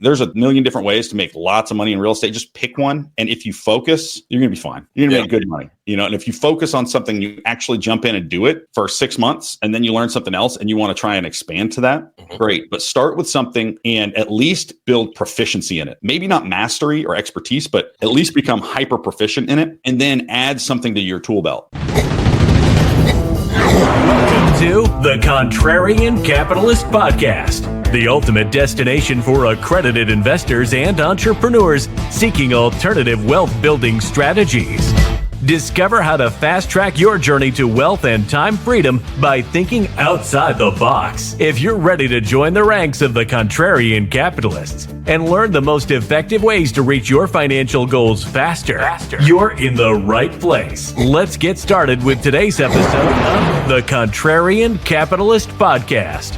there's a million different ways to make lots of money in real estate. Just pick one. And if you focus, you're going to be fine. You're going to make good money, and if you focus on something, you actually jump in and do it for 6 months, and then you learn something else and you want to try and expand to that. Great. But start with something and at least build proficiency in it. Maybe not mastery or expertise, but at least become hyper proficient in it, and then add something to your tool belt. Welcome to the Contrarian Capitalist Podcast, the ultimate destination for accredited investors and entrepreneurs seeking alternative wealth building strategies. Discover how to fast track your journey to wealth and time freedom by thinking outside the box. If you're ready to join the ranks of the Contrarian Capitalists and learn the most effective ways to reach your financial goals faster, you're in the right place. Let's get started with today's episode of the Contrarian Capitalist Podcast.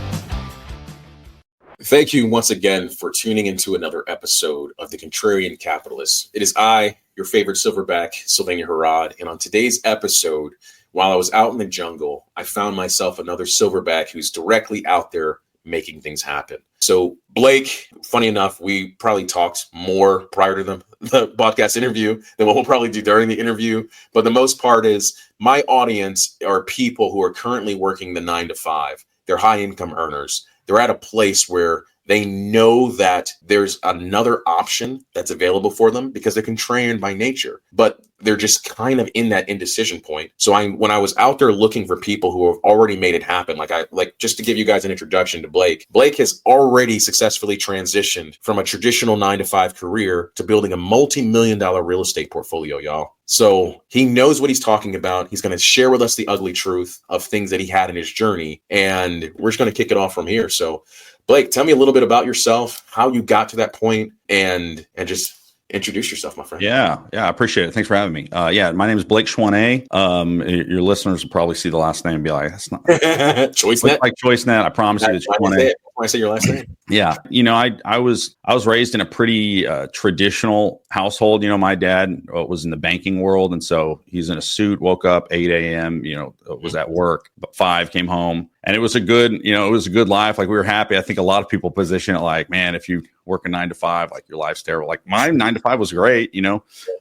Thank you once again for tuning into another episode of the Contrarian Capitalist. It is I, your favorite silverback, Sylvania Harrod, and on today's episode, while I was out in the jungle, I found myself another silverback who's directly out there making things happen. So Blake, funny enough, we probably talked more prior to the podcast interview than what we'll probably do during the interview. But the most part is my audience are people who are currently working the 9 to 5. They're high income earners. They're at a place where they know that there's another option that's available for them because they're contrarian by nature, but they're just kind of in that indecision point. So when I was out there looking for people who have already made it happen, like just to give you guys an introduction to Blake has already successfully transitioned from a traditional 9 to 5 career to building a multi-million-dollar real estate portfolio, y'all. So he knows what he's talking about. He's going to share with us the ugly truth of things that he had in his journey. And we're just going to kick it off from here. So Blake, tell me a little bit about yourself, how you got to that point, and just introduce yourself, my friend. Yeah, I appreciate it. Thanks for having me. My name is Blake Choisnet. Your listeners will probably see the last name and be like, that's not Choisnet. Like Choisnet. I promise you, it's Choisnet. I say your last name. Yeah. I was raised in a pretty traditional household. My dad was in the banking world. And so he's in a suit, woke up 8 a.m., was at work, but 5 came home. And it was a good life. Like, we were happy. I think a lot of people position it like, man, if you work a 9 to 5, like, your life's terrible. Like, my 9 to 5 was great.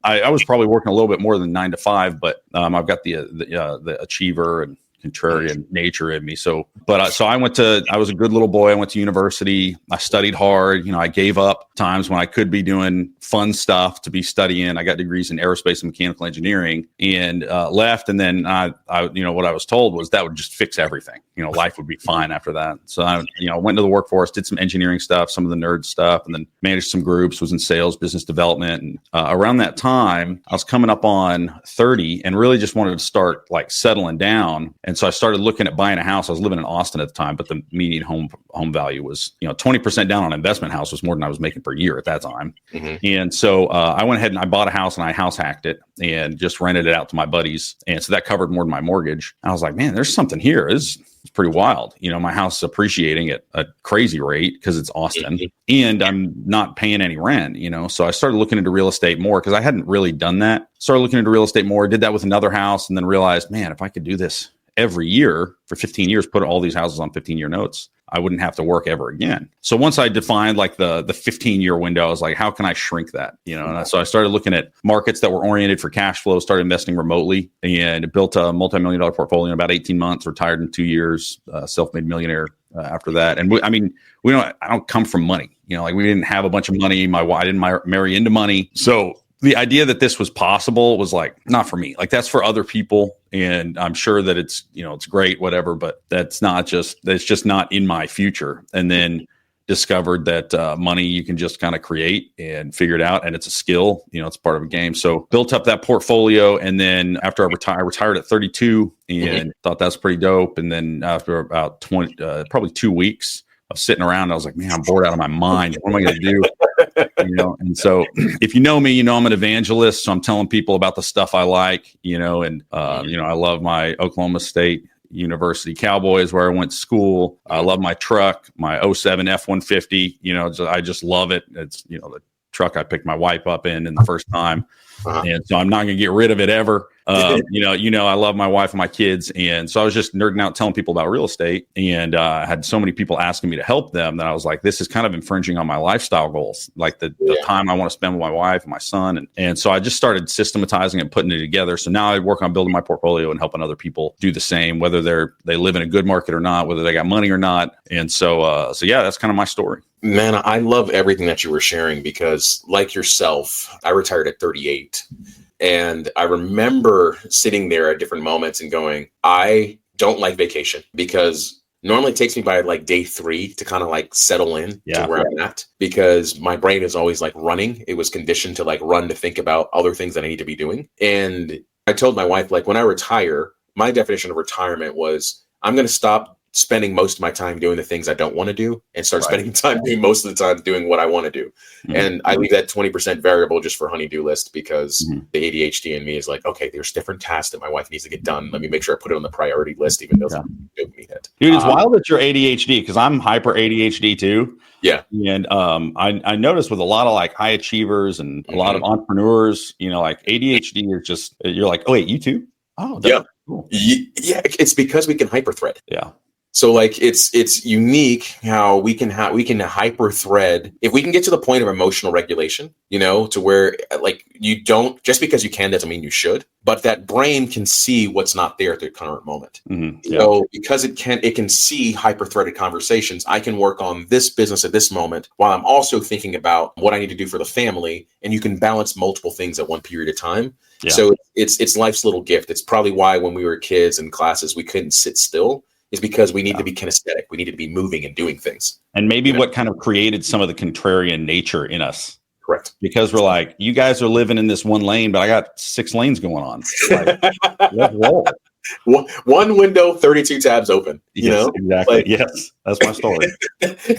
I was probably working a little bit more than 9 to 5, but I've got the achiever and contrarian nature in me. So I was a good little boy. I went to university. I studied hard. I gave up times when I could be doing fun stuff to be studying. I got degrees in aerospace and mechanical engineering and left. And then I what I was told was that would just fix everything. Life would be fine after that. So I went into the workforce, did some engineering stuff, some of the nerd stuff, and then managed some groups, was in sales, business development. And around that time, I was coming up on 30 and really just wanted to start like settling down. And so I started looking at buying a house. I was living in Austin at the time, but the median home value was, 20% down on an investment house was more than I was making per year at that time. Mm-hmm. And so I went ahead and I bought a house and I house hacked it and just rented it out to my buddies. And so that covered more than my mortgage. I was like, man, there's something here. It's pretty wild. My house is appreciating at a crazy rate because it's Austin and I'm not paying any rent, So I started looking into real estate more because I hadn't really done that. Started looking into real estate more, did that with another house, and then realized, man, if I could do this every year for 15 years, put all these houses on 15-year notes, I wouldn't have to work ever again. So once I defined like the 15-year window, I was like, how can I shrink that? And so I started looking at markets that were oriented for cash flow, started investing remotely, and built a multimillion-dollar portfolio in about 18 months, retired in 2 years, self-made millionaire after that. And I don't come from money, we didn't have a bunch of money. I didn't marry into money. So the idea that this was possible was like, not for me. Like, that's for other people. And I'm sure that it's, it's great, whatever, but that's just not in my future. And then discovered that money you can just kind of create and figure it out. And it's a skill, it's part of a game. So built up that portfolio. And then after I retired at 32 and thought that's pretty dope. And then after about probably 2 weeks of sitting around, I was like, man, I'm bored out of my mind. What am I going to do? And so if you know me, I'm an evangelist. So I'm telling people about the stuff I like, and I love my Oklahoma State University Cowboys where I went to school. I love my truck, my 07 F-150, I just love it. It's, the truck I picked my wife up in the first time. And so I'm not going to get rid of it ever. I love my wife and my kids. And so I was just nerding out, telling people about real estate, and I had so many people asking me to help them that I was like, this is kind of infringing on my lifestyle goals, like the time I want to spend with my wife and my son. And so I just started systematizing and putting it together. So now I work on building my portfolio and helping other people do the same, whether they live in a good market or not, whether they got money or not. And so yeah, that's kind of my story. Man, I love everything that you were sharing because, like yourself, I retired at 38. And I remember sitting there at different moments and going, I don't like vacation because normally it takes me by like day 3 to kind of like settle in to where I'm at, because my brain is always like running. It was conditioned to like run to think about other things that I need to be doing. And I told my wife, like, when I retire, my definition of retirement was I'm going to stop spending most of my time doing the things I don't want to do and start spending time doing most of the time doing what I want to do. Mm-hmm. And I leave that 20% variable just for honey-do list because the ADHD in me is like, okay, there's different tasks that my wife needs to get done. Let me make sure I put it on the priority list, even though it's dopamine hit. Dude, it's wild that you're ADHD because I'm hyper ADHD too. Yeah. And I noticed with a lot of like high achievers and a lot of entrepreneurs, like ADHD is just, you're like, oh wait, you too? Oh, yeah. Cool. Yeah. It's because we can hyperthread. Yeah. So like it's unique how we can hyper thread if we can get to the point of emotional regulation, to where like you don't, just because you can doesn't mean you should, but that brain can see what's not there at the current moment. Mm-hmm. Yeah. So because it can see hyper threaded conversations, I can work on this business at this moment while I'm also thinking about what I need to do for the family, and you can balance multiple things at one period of time. Yeah. So it's life's little gift. It's probably why when we were kids in classes we couldn't sit still. Is because we need to be kinesthetic. We need to be moving and doing things. And maybe what kind of created some of the contrarian nature in us. Correct. Because we're like, you guys are living in this one lane, but I got 6 lanes going on. Like, let's roll. One window, 32 tabs open. Exactly. Like, yes, that's my story.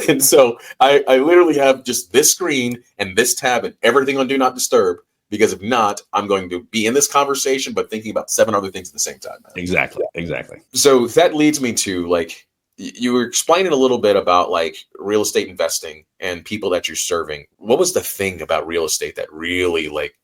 And so I literally have just this screen and this tab and everything on Do Not Disturb. Because if not, I'm going to be in this conversation, but thinking about 7 other things at the same time. Exactly. So that leads me to like, you were explaining a little bit about like real estate investing and people that you're serving. What was the thing about real estate that really like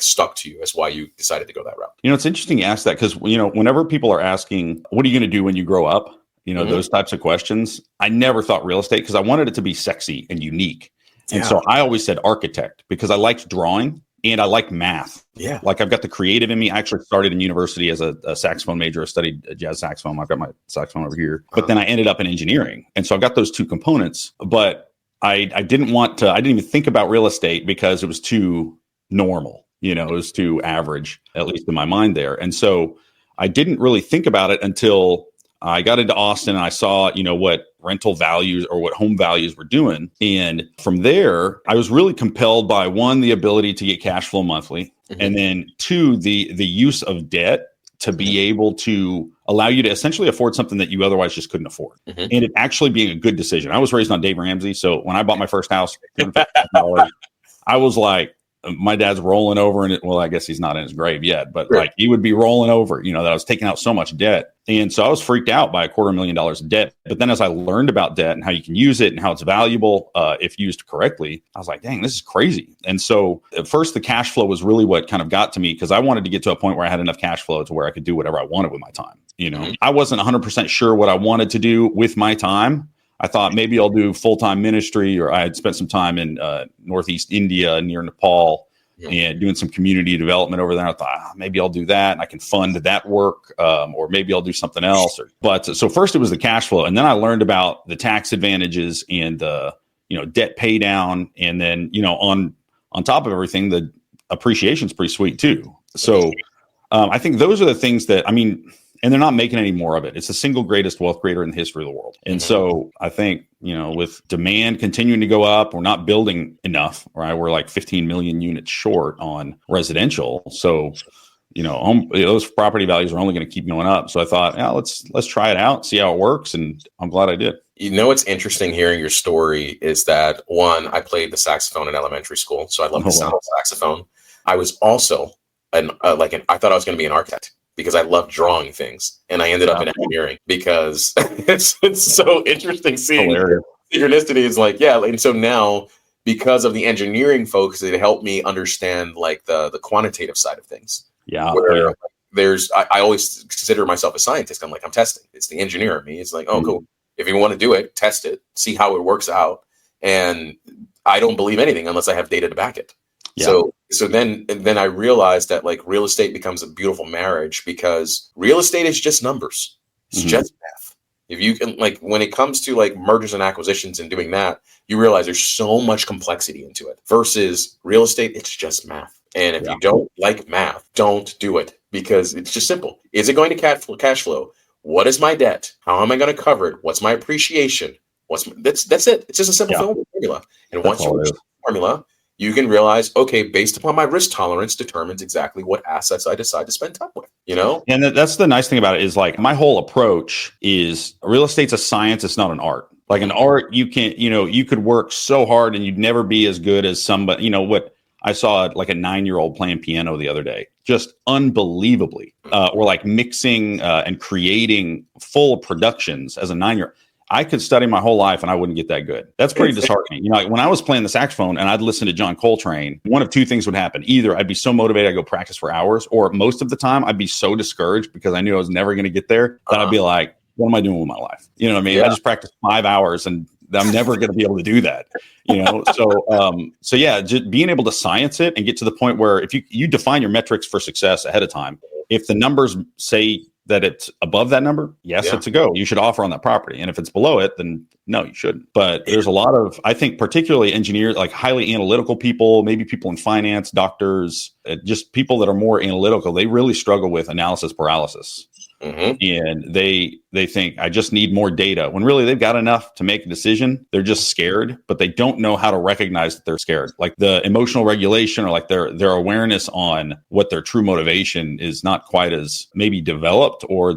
stuck to you as why you decided to go that route? It's interesting you ask that because, whenever people are asking, what are you going to do when you grow up? Those types of questions. I never thought real estate because I wanted it to be sexy and unique. And so I always said architect because I liked drawing. And I like math. Yeah. Like I've got the creative in me. I actually started in university as a saxophone major. I studied jazz saxophone. I've got my saxophone over here. But then I ended up in engineering. And so I've got those 2 components. But I didn't even think about real estate because it was too normal. It was too average, at least in my mind there. And so I didn't really think about it until I got into Austin and I saw, what rental values or what home values were doing. And from there, I was really compelled by 1, the ability to get cash flow monthly. Mm-hmm. And then 2, the use of debt to be able to allow you to essentially afford something that you otherwise just couldn't afford. Mm-hmm. And it actually being a good decision. I was raised on Dave Ramsey. So when I bought my first house, I was like, my dad's rolling over in it. Well, I guess he's not in his grave yet, but like he would be rolling over, that I was taking out so much debt. And so I was freaked out by $250,000 of debt. But then as I learned about debt and how you can use it and how it's valuable if used correctly, I was like, dang, this is crazy. And so at first the cash flow was really what kind of got to me because I wanted to get to a point where I had enough cash flow to where I could do whatever I wanted with my time. I wasn't 100% sure what I wanted to do with my time. I thought maybe I'll do full-time ministry, or I had spent some time in Northeast India near Nepal and doing some community development over there. I thought maybe I'll do that and I can fund that work, or maybe I'll do something else. But so first it was the cash flow, and then I learned about the tax advantages and the debt pay down, and then on top of everything, the appreciation is pretty sweet too. So I think those are the things that and they're not making any more of it. It's the single greatest wealth creator in the history of the world. And so I think, with demand continuing to go up, we're not building enough, right? We're like 15 million units short on residential. So, those property values are only going to keep going up. So I thought, let's try it out, see how it works. And I'm glad I did. What's interesting hearing your story is that 1, I played the saxophone in elementary school. So I love the sound of saxophone. I was also I thought I was going to be an architect, because I love drawing things, and I ended up in engineering because it's so interesting seeing synchronicity is like, and so now because of the engineering folks, it helped me understand like the quantitative side of things. Yeah. Where I always consider myself a scientist. I'm like, I'm testing. It's the engineer in me. It's like, oh, cool. If you want to do it, test it, see how it works out. And I don't believe anything unless I have data to back it. Yeah. So then I realized that like real estate becomes a beautiful marriage because real estate is just numbers. It's just math. If you can, like, when it comes to like mergers and acquisitions and doing that, you realize there's so much complexity into it versus real estate. It's just math. And if you don't like math, don't do it because it's just simple. Is it going to cash flow? What is my debt? How am I going to cover it? What's my appreciation? That's it. It's just a simple formula. And once you reach the formula, you can realize, okay, based upon my risk tolerance determines exactly what assets I decide to spend time with, you know? And that's the nice thing about it is like my whole approach is real estate's a science. It's not an art. Like an art, you can't, you could work so hard and you'd never be as good as somebody, what I saw like a 9-year-old playing piano the other day, just unbelievably, or like mixing and creating full productions as a 9-year-old. I could study my whole life and I wouldn't get that good. That's pretty disheartening. Like when I was playing the saxophone and I'd listen to John Coltrane, one of two things would happen. Either I'd be so motivated, I'd go practice for hours, or most of the time I'd be so discouraged because I knew I was never going to get there that I'd be like, what am I doing with my life? You know what I mean? Yeah. I just practiced 5 hours and I'm never going to be able to do that, So yeah, just being able to science it and get to the point where if you define your metrics for success ahead of time, if the numbers say that it's above that number, it's a go. You should offer on that property. And if it's below it, then no, you shouldn't. But there's a lot of, I think, particularly engineers, like highly analytical people, maybe people in finance, doctors, just people that are more analytical, they really struggle with analysis paralysis. And they think I just need more data when really they've got enough to make a decision. They're just scared, but they don't know how to recognize that they're scared. Like the emotional regulation or like their awareness on what their true motivation is not quite as maybe developed, or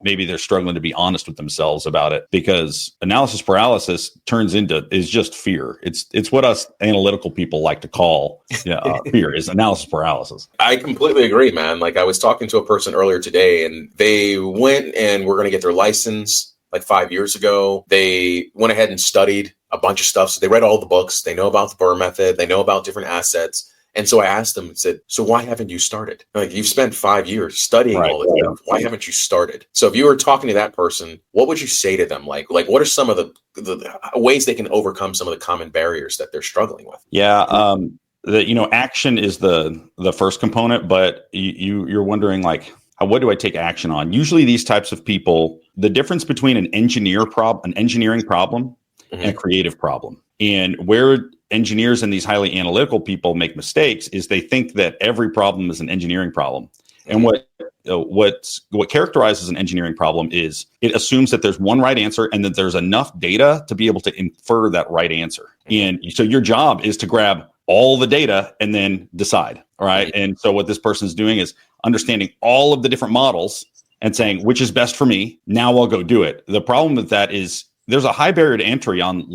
maybe they're struggling to be honest with themselves about it, because analysis paralysis is just fear. It's what us analytical people like to call fear is analysis paralysis. I completely agree, man. Like I was talking to a person earlier today and they went and were going to get their license like 5 years ago. They went ahead and studied a bunch of stuff. So they read all the books. They know about the BURR method. They know about different assets. And so I asked them and said, so why haven't you started? Like you've spent 5 years studying all this stuff. Why haven't you started? So if you were talking to that person, what would you say to them? Like what are some of the ways they can overcome some of the common barriers that they're struggling with? Yeah. Action is the first component, but you're wondering like, what do I take action on? Usually these types of people, the difference between an engineering problem and a creative problem, and where engineers and these highly analytical people make mistakes is they think that every problem is an engineering problem. And what characterizes an engineering problem is it assumes that there's one right answer and that there's enough data to be able to infer that right answer. And so your job is to grab all the data and then decide. All right. And so what this person's doing is understanding all of the different models and saying, which is best for me? Now I'll go do it. The problem with that is there's a high barrier to entry on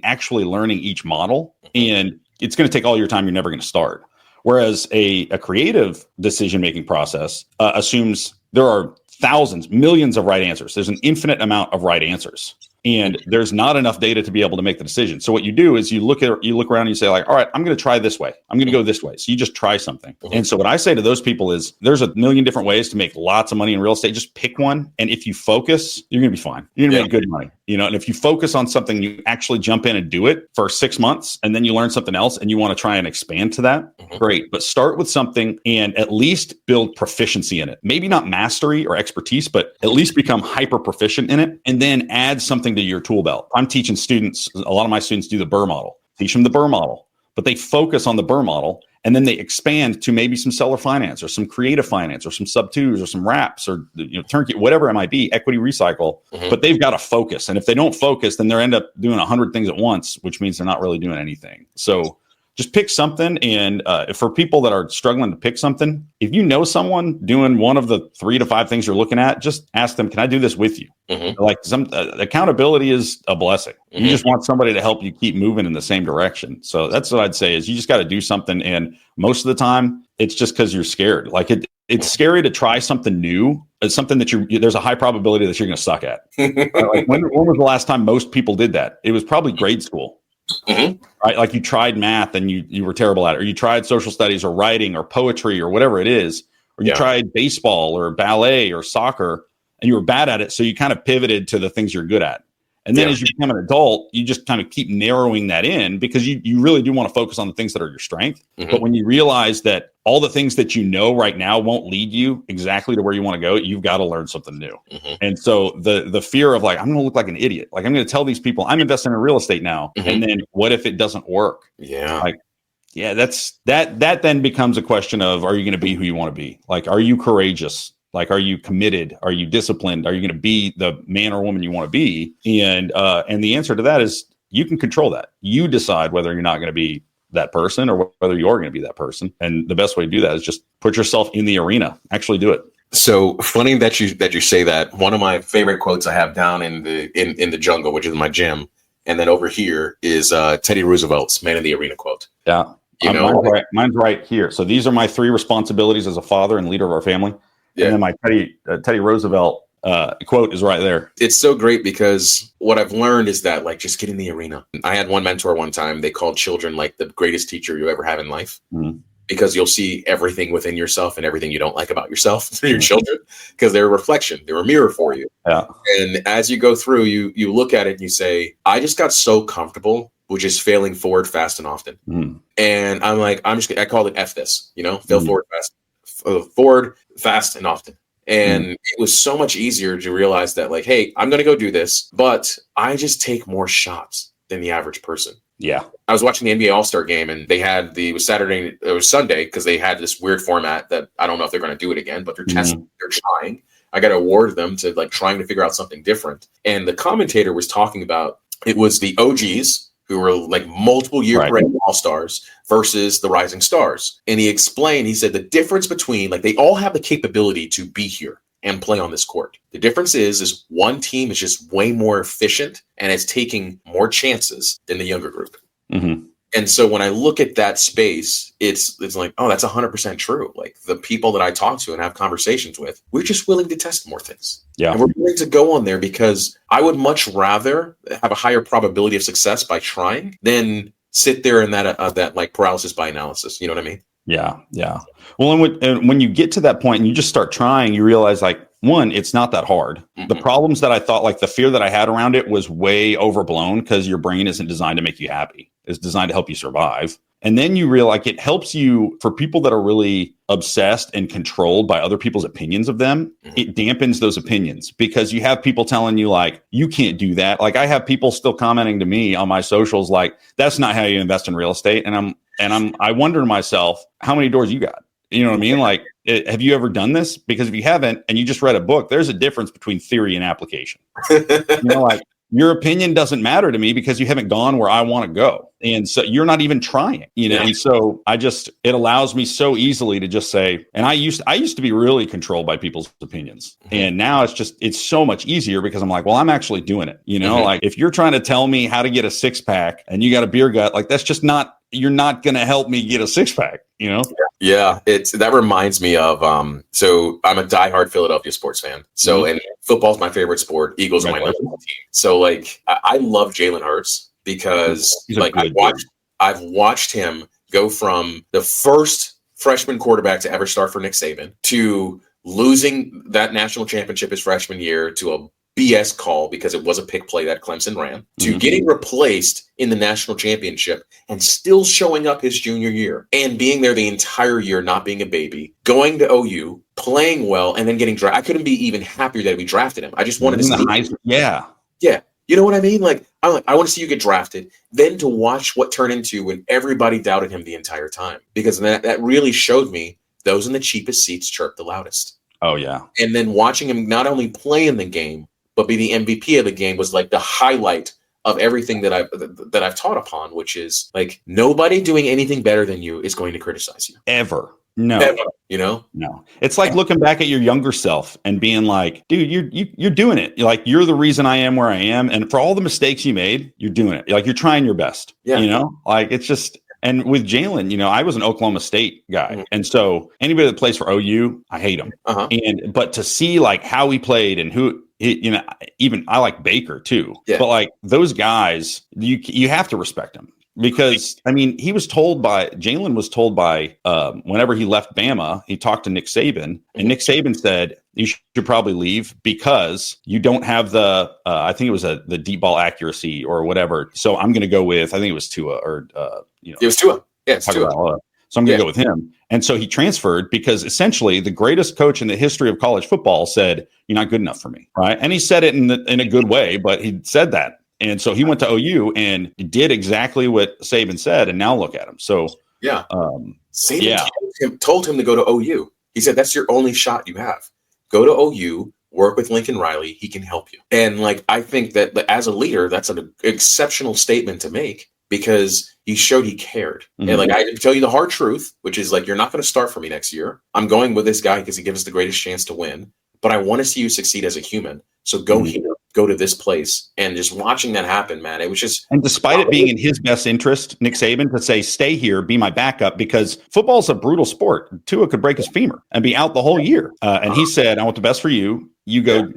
actually learning each model. And it's going to take all your time. You're never going to start. Whereas a creative decision-making process assumes there are thousands, millions of right answers. There's an infinite amount of right answers. And there's not enough data to be able to make the decision. So what you do is you look around and you say like, all right, I'm going to try this way. I'm going to go this way. So you just try something. And so what I say to those people is there's a million different ways to make lots of money in real estate. Just pick one. And if you focus, you're going to be fine. You're going to make good money. And if you focus on something, you actually jump in and do it for 6 months, and then you learn something else and you want to try and expand to that. Great. But start with something and at least build proficiency in it. Maybe not mastery or expertise, but at least become hyper proficient in it, and then add something to your tool belt. I'm teaching students, a lot of my students do the BURR model. Teach them the BURR model, but they focus on the BURR model, and then they expand to maybe some seller finance or some creative finance or some sub-twos or some wraps or turnkey, whatever it might be, equity recycle. But they've got to focus. And if they don't focus, then they end up doing 100 things at once, which means they're not really doing anything. So just pick something. And for people that are struggling to pick something, if you know someone doing one of the 3 to 5 things you're looking at, just ask them, can I do this with you? Like accountability is a blessing. You just want somebody to help you keep moving in the same direction. So that's what I'd say is you just got to do something. And most of the time it's just because you're scared. Like it's scary to try something new. It's something that there's a high probability that you're going to suck at. Like when was the last time most people did that? It was probably grade school. Right? Like you tried math and you were terrible at it, or you tried social studies or writing or poetry or whatever it is, or you tried baseball or ballet or soccer and you were bad at it. So you kind of pivoted to the things you're good at. And then as you become an adult, you just kind of keep narrowing that in because you really do want to focus on the things that are your strength. But when you realize that all the things that you know right now won't lead you exactly to where you want to go, you've got to learn something new. And so the fear of like, I'm going to look like an idiot. Like I'm going to tell these people I'm investing in real estate now. And then what if it doesn't work? That then becomes a question of, are you going to be who you want to be? Like, are you courageous? Like, are you committed? Are you disciplined? Are you going to be the man or woman you want to be? And the answer to that is you can control that. You decide whether you're not going to be that person or whether you are going to be that person. And the best way to do that is just put yourself in the arena. Actually do it. So funny that you say that. One of my favorite quotes I have down in the jungle, which is my gym, and then over here is Teddy Roosevelt's "Man in the Arena" quote. Yeah, mine's right here. So these are my 3 responsibilities as a father and leader of our family. Yeah. And then my Teddy Roosevelt quote is right there. It's so great because what I've learned is that, like, just get in the arena. I had one mentor one time. They called children like the greatest teacher you ever have in life because you'll see everything within yourself and everything you don't like about yourself through your children because they're a reflection. They're a mirror for you. Yeah. And as you go through, you look at it and you say, I just got so comfortable with just failing forward fast and often. And I'm like, I call it F this, fail forward fast and often. And it was so much easier to realize that, like, hey, I'm going to go do this, but I just take more shots than the average person. Yeah. I was watching the NBA All-Star game and it was Sunday because they had this weird format that I don't know if they're going to do it again, but they're testing, they're trying. I got to award them to like trying to figure out something different. And the commentator was talking about, it was the OGs who were like multiple year perennial all-stars versus the rising stars. And he said the difference between, like, they all have the capability to be here and play on this court. The difference is one team is just way more efficient and is taking more chances than the younger group. And so when I look at that space, it's like, oh, that's 100% true. Like the people that I talk to and have conversations with, we're just willing to test more things. Yeah. And we're willing to go on there because I would much rather have a higher probability of success by trying than sit there in that like paralysis by analysis. You know what I mean? Yeah. Yeah. Well, and when you get to that point and you just start trying, you realize, like, one, it's not that hard. The problems that I thought, like the fear that I had around it, was way overblown because your brain isn't designed to make you happy. It's designed to help you survive. And then you realize, like, it helps you, for people that are really obsessed and controlled by other people's opinions of them, it dampens those opinions because you have people telling you, like, you can't do that. Like, I have people still commenting to me on my socials, like, that's not how you invest in real estate. And I wonder to myself, how many doors you got? You know what I mean? Like, have you ever done this? Because if you haven't, and you just read a book, there's a difference between theory and application. Like, your opinion doesn't matter to me because you haven't gone where I want to go. And so you're not even trying, And so it allows me so easily to just say, and I used to be really controlled by people's opinions. And now it's so much easier because I'm like, well, I'm actually doing it. Like, if you're trying to tell me how to get a 6-pack and you got a beer gut, like, that's just not, you're not going to help me get a 6-pack, Yeah. That reminds me of, so I'm a diehard Philadelphia sports fan. So, and football's my favorite sport. Eagles are my number one team. So, like, I love Jalen Hurts because, like, I've watched him go from the first freshman quarterback to ever start for Nick Saban to losing that national championship his freshman year to a BS call because it was a pick play that Clemson ran, to getting replaced in the national championship and still showing up his junior year and being there the entire year, not being a baby, going to OU, playing well, and then getting drafted. I couldn't be even happier that we drafted him. I just wanted to see. Yeah. You know what I mean? Like, I want to see you get drafted, then to watch what turned into when everybody doubted him the entire time, because that really showed me those in the cheapest seats chirp the loudest. Oh, yeah. And then watching him not only play in the game, but be the MVP of the game was like the highlight of everything that I've taught upon, which is, like, nobody doing anything better than you is going to criticize you. Ever. No. Ever, No. It's like looking back at your younger self and being like, dude, you're doing it. Like, you're the reason I am where I am. And for all the mistakes you made, you're doing it. Like, you're trying your best. Yeah. Like, it's just. And with Jalen, I was an Oklahoma State guy. And so anybody that plays for OU, I hate him. But to see, like, how he played and who, even I like Baker too. Yeah. But, like, those guys, you have to respect them. Because I mean, Jalen was told by whenever he left Bama, he talked to Nick Saban, and Nick Saban said you should probably leave because you don't have the I think it was the deep ball accuracy or whatever. So I'm going to go with, I think it was Tua or it was Tua. Yeah, it's Tua. So I'm going to go with him. And so he transferred because essentially the greatest coach in the history of college football said, "You're not good enough for me." Right. And he said it in a good way, but he said that. And so he went to OU and did exactly what Saban said. And now look at him. So Saban told him to go to OU. He said, that's your only shot you have. Go to OU, work with Lincoln Riley. He can help you. And like, I think that as a leader, that's an exceptional statement to make because he showed he cared. And like, I tell you the hard truth, which is like, you're not going to start for me next year. I'm going with this guy because he gives us the greatest chance to win. But I want to see you succeed as a human. So go here. Go to this place. And just watching that happen, man, it was just. And despite it being in his best interest, Nick Saban, to say, stay here, be my backup, because football's a brutal sport. Tua could break his femur and be out the whole year. And he said, I want the best for you. You go,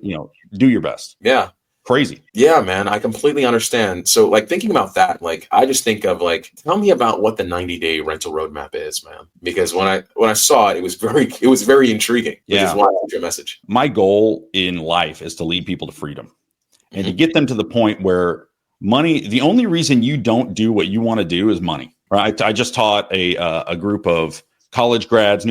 do your best. Yeah. Crazy. Yeah, man. I completely understand. So like thinking about that, like I just think of like, tell me about what the 90-day rental roadmap is, man. Because when I saw it, it was very intriguing. Yeah. Which is your message. My goal in life is to lead people to freedom and to get them to the point where money, the only reason you don't do what you want to do is money, right? I just taught a group of new college grads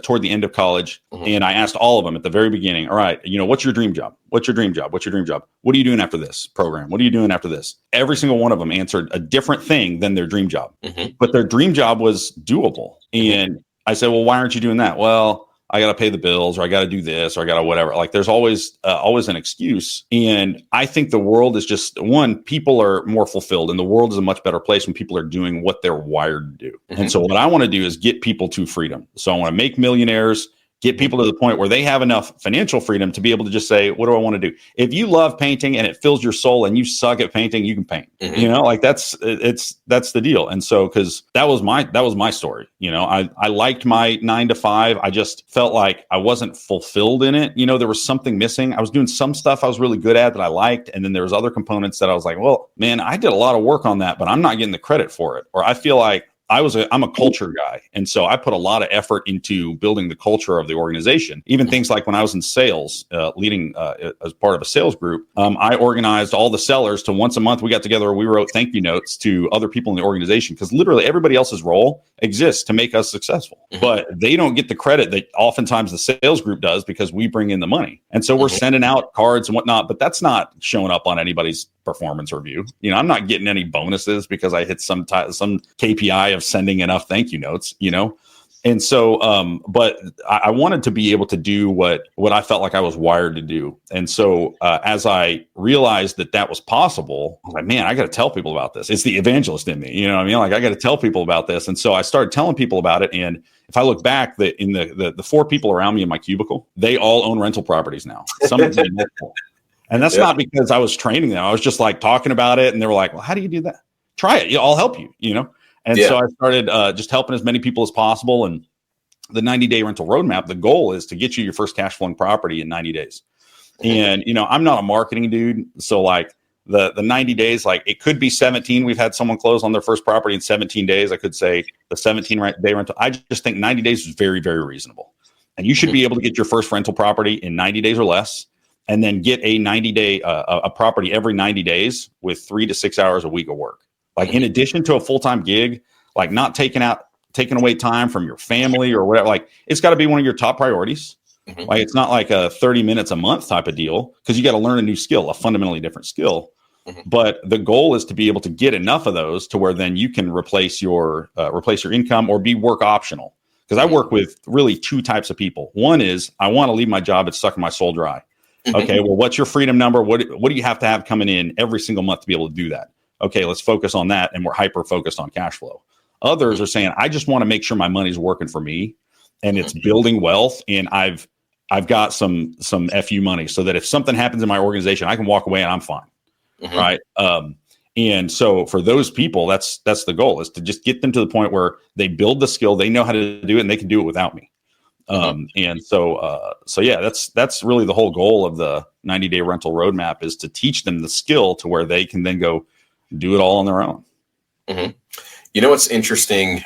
toward the end of college. And I asked all of them at the very beginning, all right, what's your dream job? What's your dream job? What's your dream job? What are you doing after this program? What are you doing after this? Every single one of them answered a different thing than their dream job, but their dream job was doable. And I said, well, why aren't you doing that? Well, I got to pay the bills, or I got to do this, or I got to whatever. Like there's always an excuse. And I think the world is just people are more fulfilled, and the world is a much better place when people are doing what they're wired to do. And so what I want to do is get people to freedom. So I want to make millionaires, get people to the point where they have enough financial freedom to be able to just say, what do I want to do? If you love painting and it fills your soul and you suck at painting, you can paint, that's the deal. And so, cause that was my story. I liked my 9 to 5. I just felt like I wasn't fulfilled in it. There was something missing. I was doing some stuff I was really good at that I liked. And then there was other components that I was like, well, man, I did a lot of work on that, but I'm not getting the credit for it. Or I feel like I'm a culture guy. And so I put a lot of effort into building the culture of the organization. Even things like when I was in sales, leading as part of a sales group, I organized all the sellers to once a month. We got together, we wrote thank you notes to other people in the organization because literally everybody else's role exists to make us successful. But they don't get the credit that oftentimes the sales group does because we bring in the money. And so we're sending out cards and whatnot, but that's not showing up on anybody's performance review. I'm not getting any bonuses because I hit some KPI of sending enough thank you notes, And so, but I wanted to be able to do what I felt like I was wired to do. And so, as I realized that was possible, I was like, man, I got to tell people about this. It's the evangelist in me, what I mean? Like I got to tell people about this. And so I started telling people about it. And if I look back, in the 4 people around me in my cubicle, they all own rental properties now. Some of them. And that's not because I was training them. I was just like talking about it. And they were like, well, how do you do that? Try it. I'll help you, And so I started just helping as many people as possible. And the 90-day rental roadmap, the goal is to get you your first cash flowing property in 90 days. And, I'm not a marketing dude. So like the 90 days, like it could be 17. We've had someone close on their first property in 17 days. I could say the 17-day rental. I just think 90 days is very, very reasonable. And you should be able to get your first rental property in 90 days or less. And then get a 90-day a property every 90 days with 3 to 6 hours a week of work. Like in addition to a full-time gig, like not taking away time from your family or whatever. Like it's got to be one of your top priorities. Like it's not like a 30 minutes a month type of deal because you got to learn a new skill, a fundamentally different skill. But the goal is to be able to get enough of those to where then you can replace your income or be work optional. Because I work with really 2 types of people. One is I want to leave my job. It's sucking my soul dry. Okay, well, what's your freedom number? What do you have to have coming in every single month to be able to do that? Okay, let's focus on that. And we're hyper focused on cash flow. Others are saying, I just want to make sure my money's working for me and it's building wealth. And I've got some FU money so that if something happens in my organization, I can walk away and I'm fine. Right. And so for those people, that's the goal, is to just get them to the point where they build the skill, they know how to do it, and they can do it without me. And so yeah, that's really the whole goal of the 90-day rental roadmap, is to teach them the skill to where they can then go do it all on their own. Mm-hmm. You know what's interesting?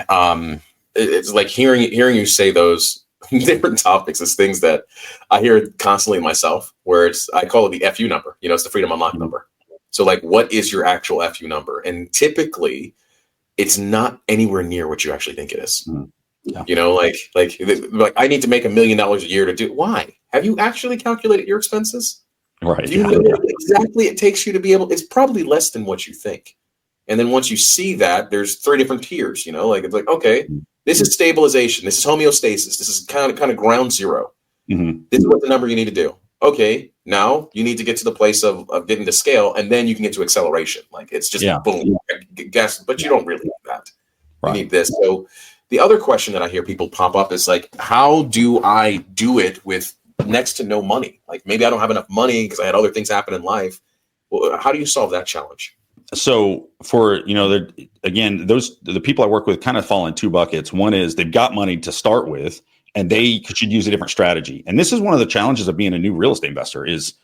It's like hearing you say those different topics is things that I hear constantly myself, where I call it the FU number. It's the Freedom Unlock number. So like, what is your actual FU number? And typically it's not anywhere near what you actually think it is. Yeah. Like I need to make $1 million a year to do. Why? Have you actually calculated your expenses? Right. Do you know what exactly it takes you to be able? It's probably less than what you think. And then once you see that, there's 3 different tiers. It's like, okay, this is stabilization. This is homeostasis. This is kind of ground zero. Mm-hmm. This is what the number you need to do. Okay, now you need to get to the place of getting to scale, and then you can get to acceleration. Like it's just boom, gas, but you don't really need that. You need this. So the other question that I hear people pop up is like, how do I do it with next to no money? Like maybe I don't have enough money because I had other things happen in life. Well, how do you solve that challenge? So for, the people I work with kind of fall in 2 buckets. One is they've got money to start with, and they should use a different strategy. And this is one of the challenges of being a new real estate investor is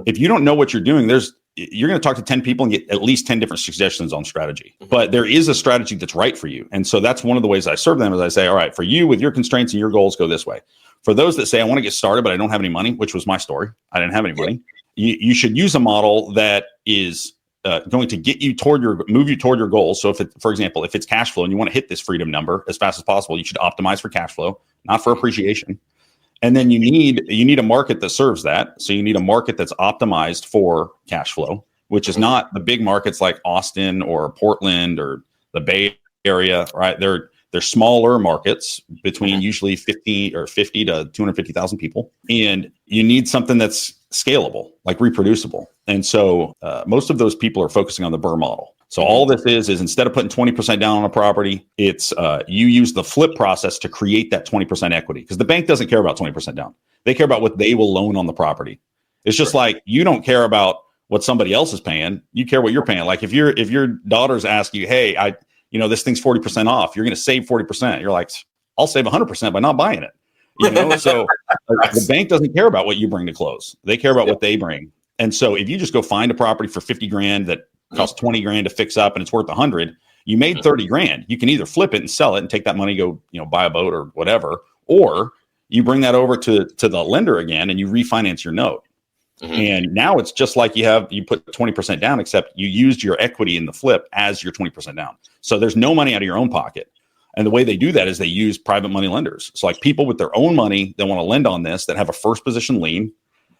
if you don't know what you're doing, you're going to talk to 10 people and get at least 10 different suggestions on strategy. But there is a strategy that's right for you. And so that's one of the ways I serve them is I say, all right, for you with your constraints and your goals, go this way. For those that say, I want to get started, but I don't have any money, which was my story. I didn't have any money. You should use a model that is going to get you move you toward your goals. So for example, if it's cash flow and you want to hit this freedom number as fast as possible, you should optimize for cash flow, not for appreciation. And then you need a market that serves that. So you need a market that's optimized for cash flow, which is not the big markets like Austin or Portland or the Bay Area, right? They're smaller markets between usually 50 to 250,000 people. And you need something that's scalable, like reproducible. And so most of those people are focusing on the BURR model. So all this is instead of putting 20% down on a property, it's you use the flip process to create that 20% equity, because the bank doesn't care about 20% down. They care about what they will loan on the property. It's just like you don't care about what somebody else is paying. You care what you're paying. Like if your daughters ask you, hey, this thing's 40% off, you're going to save 40%. You're like, I'll save 100% by not buying it. So the bank doesn't care about what you bring to close. They care about what they bring. And so if you just go find a property for $50,000 that costs $20,000 to fix up and it's worth $100,000, you made $30,000. You can either flip it and sell it and take that money, go, buy a boat or whatever, or you bring that over to the lender again and you refinance your note. Mm-hmm. And now it's just like you put 20% down, except you used your equity in the flip as your 20% down. So there's no money out of your own pocket. And the way they do that is they use private money lenders. So like people with their own money that want to lend on this, that have a first position lien,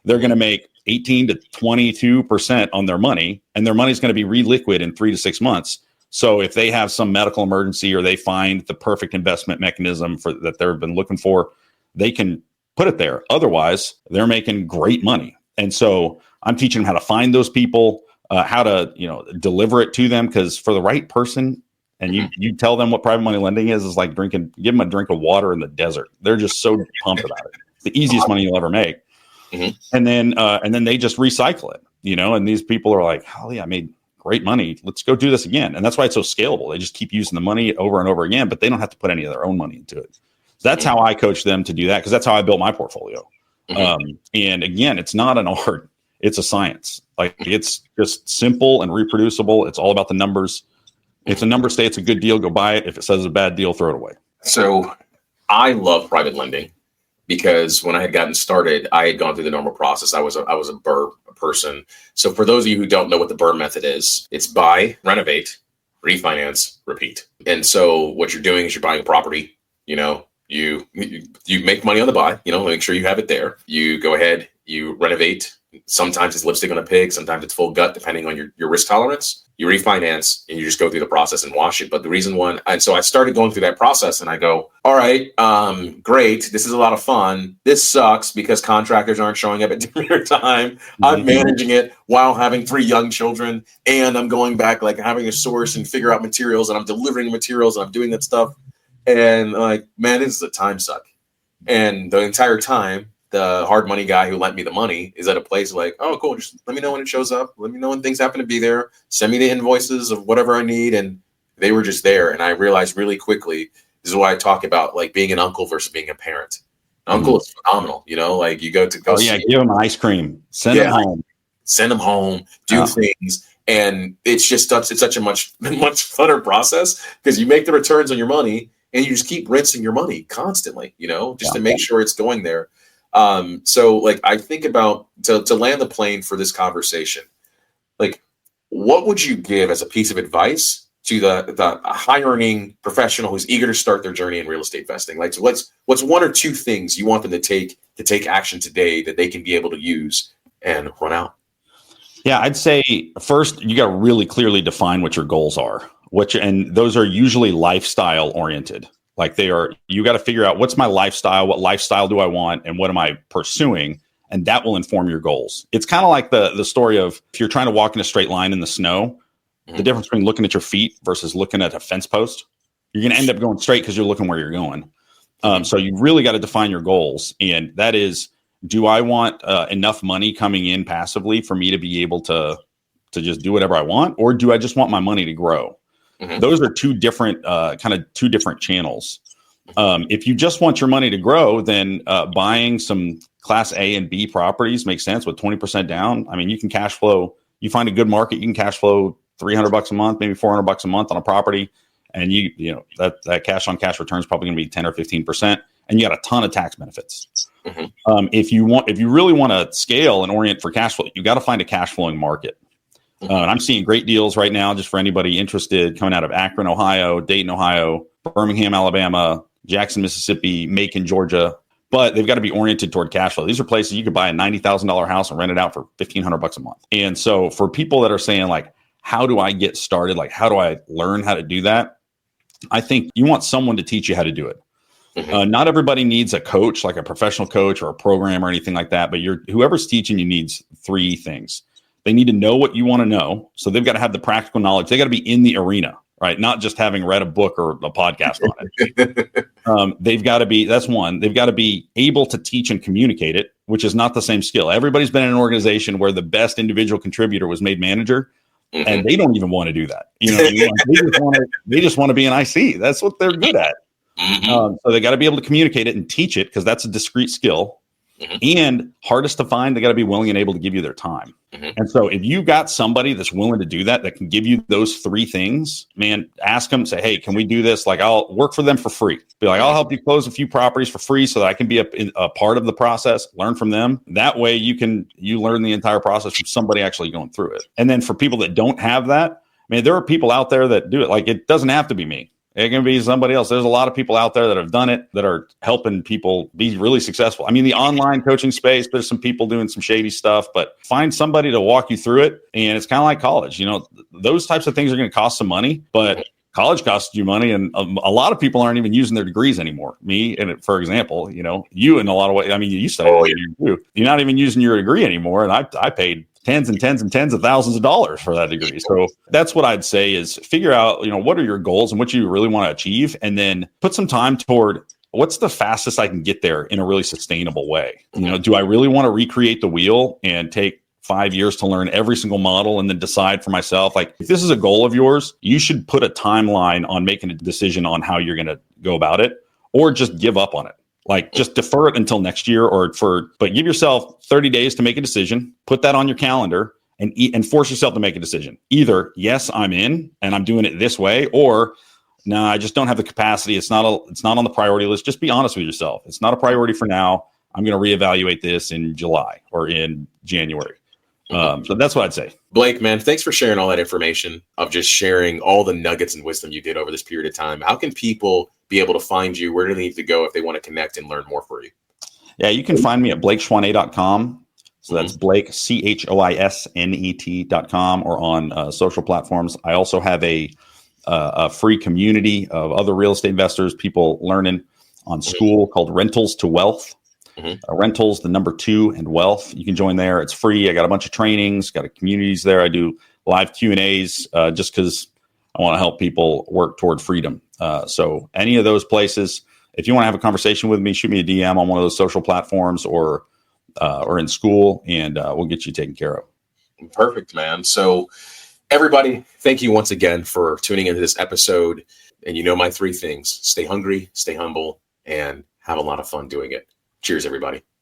they're going to make 18 to 22% on their money, and their money is going to be reliquid in 3 to 6 months. So if they have some medical emergency or they find the perfect investment mechanism that they've been looking for, they can put it there. Otherwise, they're making great money. And so I'm teaching them how to find those people, how to deliver it to them, because for the right person, and you tell them what private money lending is like give them a drink of water in the desert. They're just so pumped about it. It's the easiest money you'll ever make. Mm-hmm. And then they just recycle it, and these people are like, oh yeah, I made great money. Let's go do this again. And that's why it's so scalable. They just keep using the money over and over again, but they don't have to put any of their own money into it. So that's how I coach them to do that, because that's how I built my portfolio. Mm-hmm. And again, it's not an art, it's a science. Like it's just simple and reproducible. It's all about the numbers. If the numbers say it's a good deal, go buy it. If it says it's a bad deal, throw it away. So I love private lending because when I had gotten started, I had gone through the normal process. I was a BURR person. So for those of you who don't know what the BURR method is, it's buy, renovate, refinance, repeat. And so what you're doing is you're buying a property, you make money on the buy, make sure you have it there. You go ahead, you renovate. Sometimes it's lipstick on a pig. Sometimes it's full gut, depending on your risk tolerance. You refinance and you just go through the process and wash it. But the reason and so I started going through that process and I go, all right, great. This is a lot of fun. This sucks because contractors aren't showing up at dinner time. Mm-hmm. I'm managing it while having 3 young children. And I'm going back, like having to source and figure out materials, and I'm delivering materials and I'm doing that stuff. And like, man, this is a time suck. And the entire time, the hard money guy who lent me the money is at a place like, oh, cool. Just let me know when it shows up. Let me know when things happen to be there. Send me the invoices of whatever I need. And they were just there. And I realized really quickly, this is why I talk about like being an uncle versus being a parent. Uncle is phenomenal. Like you go to give them ice cream. Send them home. Send them home. Do things. And it's such a much funner process because you make the returns on your money and you just keep rinsing your money constantly, to make sure it's going there. So like I think about to land the plane for this conversation, like what would you give as a piece of advice to the high earning professional who's eager to start their journey in real estate investing? Like, so what's one or two things you want them to take action today that they can be able to use and run out? Yeah, I'd say first, you got to really clearly define what your goals are, and those are usually lifestyle oriented. Like you got to figure out what's my lifestyle, what lifestyle do I want, and what am I pursuing? And that will inform your goals. It's kind of like the story of if you're trying to walk in a straight line in the snow, the difference between looking at your feet versus looking at a fence post, you're going to end up going straight because you're looking where you're going. So you really got to define your goals. And that is, do I want enough money coming in passively for me to be able to just do whatever I want? Or do I just want my money to grow? Mm-hmm. Those are two different channels. If you just want your money to grow, then buying some class A and B properties makes sense with 20% down. I mean, you can cash flow, you find a good market, you can cash flow $300 a month, maybe $400 a month on a property. And that cash on cash return is probably going to be 10 or 15%. And you got a ton of tax benefits. Mm-hmm. If you really want to scale and orient for cash flow, you got to find a cash flowing market. Mm-hmm. And I'm seeing great deals right now, just for anybody interested, coming out of Akron, Ohio, Dayton, Ohio, Birmingham, Alabama, Jackson, Mississippi, Macon, Georgia. But they've got to be oriented toward cash flow. These are places you could buy a $90,000 house and rent it out for $1,500 a month. And so for people that are saying like, how do I get started? Like, how do I learn how to do that? I think you want someone to teach you how to do it. Mm-hmm. Not everybody needs a coach, like a professional coach or a program or anything like that. But whoever's teaching you needs three things. They need to know what you want to know. So they've got to have the practical knowledge. They got to be in the arena, right? Not just having read a book or a podcast on it. They've got to be, that's one. They've got to be able to teach and communicate it, which is not the same skill. Everybody's been in an organization where the best individual contributor was made manager. Mm-hmm. And they don't even want to do that. They just want to be an IC. That's what they're good at. Mm-hmm. So they got to be able to communicate it and teach it because that's a discrete skill. Mm-hmm. And hardest to find, they got to be willing and able to give you their time. Mm-hmm. And so if you got somebody that's willing to do that can give you those three things, man, ask them, say, hey, can we do this? Like, I'll work for them for free. Be like, I'll help you close a few properties for free so that I can be a part of the process, learn from them. That way you learn the entire process from somebody actually going through it. And then for people that don't have that, I mean, there are people out there that do it. Like, it doesn't have to be me. It can be somebody else. There's a lot of people out there that have done it that are helping people be really successful. I mean, the online coaching space, there's some people doing some shady stuff, but find somebody to walk you through it. And it's kind of like college. Those types of things are going to cost some money, but college costs you money. And a lot of people aren't even using their degrees anymore. Me, and for example, you in a lot of ways, I mean, you studied too. You're not even using your degree anymore. And I paid tens and tens and tens of thousands of dollars for that degree. So that's what I'd say is figure out, what are your goals and what you really want to achieve, and then put some time toward what's the fastest I can get there in a really sustainable way. Do I really want to recreate the wheel and take 5 years to learn every single model and then decide for myself? Like, if this is a goal of yours, you should put a timeline on making a decision on how you're going to go about it, or just give up on it. Like, just defer it until next year, but give yourself 30 days to make a decision, put that on your calendar and force yourself to make a decision. Either, yes, I'm in and I'm doing it this way, or no, I just don't have the capacity. It's not on the priority list. Just be honest with yourself. It's not a priority for now. I'm going to reevaluate this in July or in January. So that's what I'd say. Blake, man, thanks for sharing all that information, of just sharing all the nuggets and wisdom you did over this period of time. How can people be able to find you? Where do they need to go if they want to connect and learn more for you? Yeah, you can find me at BlakeChoisnet.com. So that's Blake, CHOISNET.com, or on social platforms. I also have a free community of other real estate investors, people learning on school, called Rentals to Wealth. Rentals, the number 2, and wealth. You can join there. It's free. I got a bunch of trainings, got communities there. I do live Q&As just because I want to help people work toward freedom. So any of those places, if you want to have a conversation with me, shoot me a DM on one of those social platforms or in school, and we'll get you taken care of. Perfect, man. So everybody, thank you once again for tuning into this episode. And my 3 things: stay hungry, stay humble, and have a lot of fun doing it. Cheers, everybody.